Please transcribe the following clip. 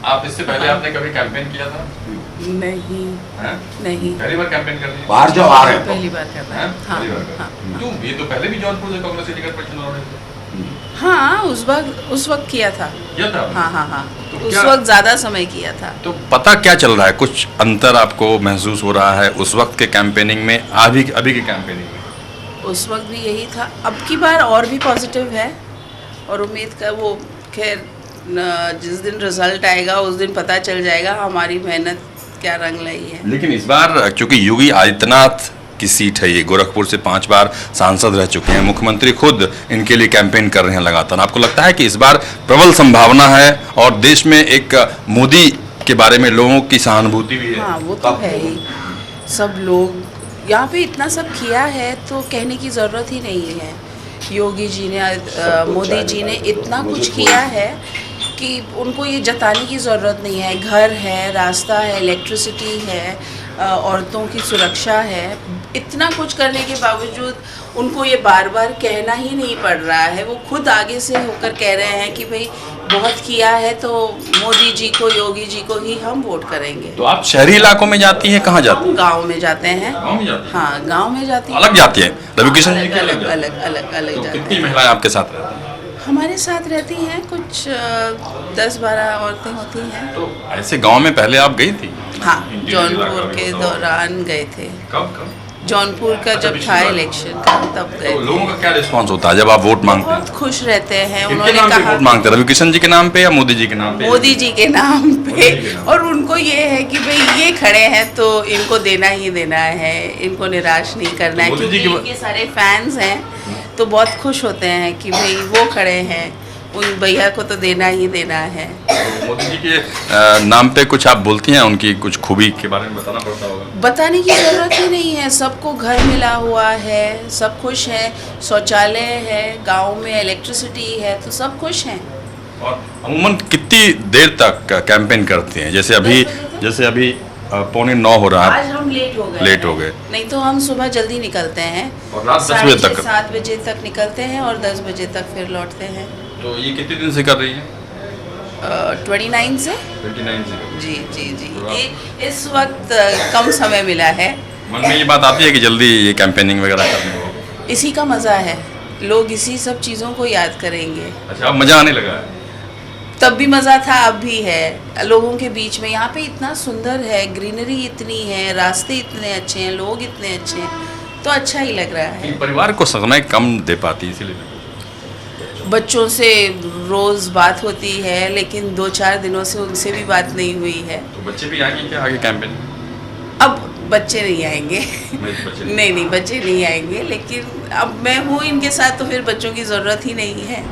आप इससे पहले आपने कभी कैंपेन किया था? नहीं हैं? नहीं, पहली बार कैंपेन कर रही हैं? बाहर जब आ रहे हैं पहली बार कर रहा हैं? है। हाँ पहली बार कर हाँ रहे हैं। क्यों? ये तो पहले भी जौनपुर से कांग्रेस से टिकट पर चुनाव लड़े थे। हाँ, उस वक्त किया था। किया था आपने? हाँ तो उस क्या- वक्त ज्यादा समय किया था। तो पता क्या चल रहा है, कुछ अंतर आपको महसूस हो रहा है उस वक्त के कैंपेनिंग में अभी की कैंपेनिंग में? उस वक्त भी यही था, अब की बार और भी पॉजिटिव है और उम्मीद कर वो खैर जिस दिन रिजल्ट आएगा उस दिन पता चल जाएगा हमारी मेहनत क्या रंग लाई है। लेकिन इस बार चूंकि योगी आदित्यनाथ की सीट है, ये गोरखपुर से 5 बार सांसद रह चुके हैं, मुख्यमंत्री खुद इनके लिए कैंपेन कर रहे हैं लगातार। आपको लगता है कि इस बार प्रबल संभावना है और देश में एक मोदी के बारे में लोगों की सहानुभूति भी है? हाँ वो तो है ही, सब लोग यहाँ पे इतना सब किया है तो कहने की ज़रूरत ही नहीं है। योगी जी ने मोदी जी ने इतना कुछ किया है कि उनको ये जताने की ज़रूरत नहीं है। घर है, रास्ता है, इलेक्ट्रिसिटी है, औरतों की सुरक्षा है, इतना कुछ करने के बावजूद उनको ये बार बार कहना ही नहीं पड़ रहा है। वो खुद आगे से होकर कह रहे हैं कि भाई बहुत किया है तो मोदी जी को, योगी जी को ही हम वोट करेंगे। तो आप शहरी इलाकों में जाती हैं, कहाँ जाती हम गाँव में जाते हैं। गाँव में जाती हैं? हाँ, गाँव में जाती हैं। अलग जाती हैं? रवि किशन जी की अलग जाती हैं? अलग तो जाते कितनी हैं। महिलाएं आपके साथ रहती हैं? हमारे साथ रहती हैं कुछ 10-12 औरतें होती हैं। तो ऐसे गांव में पहले आप गई थी? हाँ, इंटीरियर इलाका जौनपुर भी के होता होगा। दौरान गए थे। कब? जौनपुर का अच्छा, जब पिछली था बार। इलेक्शन का तब गए तो थे। लोगों का क्या रिस्पांस होता है जब आप वोट मांगते हैं? बहुत खुश रहते हैं। किनके उन्होंने नाम पे कहा वोट मांगते हैं, रवि किशन जी के नाम पे या मोदी जी के नाम पे? मोदी जी के नाम मोदी पे, जी के नाम। और उनको ये है कि भाई ये खड़े हैं तो इनको देना ही देना है, इनको निराश नहीं करना है, मोदी जी क्योंकि के इनके सारे फैंस हैं तो बहुत खुश होते हैं कि भाई वो खड़े हैं, उन भैया को तो देना ही देना है। तो मोदी जी के नाम पे कुछ आप बोलती हैं, उनकी कुछ खूबी के बारे में बताना पड़ता होगा? बताने की ज़रूरत ही नहीं है, सबको घर मिला हुआ है, सब खुश हैं, शौचालय है, गांव में इलेक्ट्रिसिटी है, तो सब खुश हैं। और अमूमन कितनी देर तक कैंपेन करते हैं? जैसे अभी 8:45 हो रहा आज है, हम लेट हो गए। नहीं तो हम सुबह जल्दी निकलते हैं और रात 10 बजे तक? 7 बजे तक निकलते हैं और 10 बजे तक फिर लौटते हैं। तो ये कितने दिन से कर रही हैं? 29 से 29 से। जी जी जी, वाह। इस वक्त कम समय मिला है। मन में ये बात आती है कि जल्दी ये कैंपेनिंग वगैरह करने को? इसी का मज़ा है, लोग इसी सब चीज़ों को याद करेंगे। अच्छा, अब मजा आने लगा है? तब भी मज़ा था, अब भी है। लोगों के बीच में यहाँ पे इतना सुंदर है, ग्रीनरी इतनी है, रास्ते इतने अच्छे हैं, लोग इतने अच्छे हैं, तो अच्छा ही लग रहा है। परिवार को समय कम दे पाती है इसीलिए? बच्चों से रोज़ बात होती है लेकिन 2-4 दिनों से उनसे भी बात नहीं हुई है। तो बच्चे भी आएंगे क्या आगे कैंपेन? अब बच्चे नहीं आएंगे। बच्चे नहीं बच्चे नहीं आएंगे, लेकिन अब मैं हूँ इनके साथ तो फिर बच्चों की ज़रूरत ही नहीं है।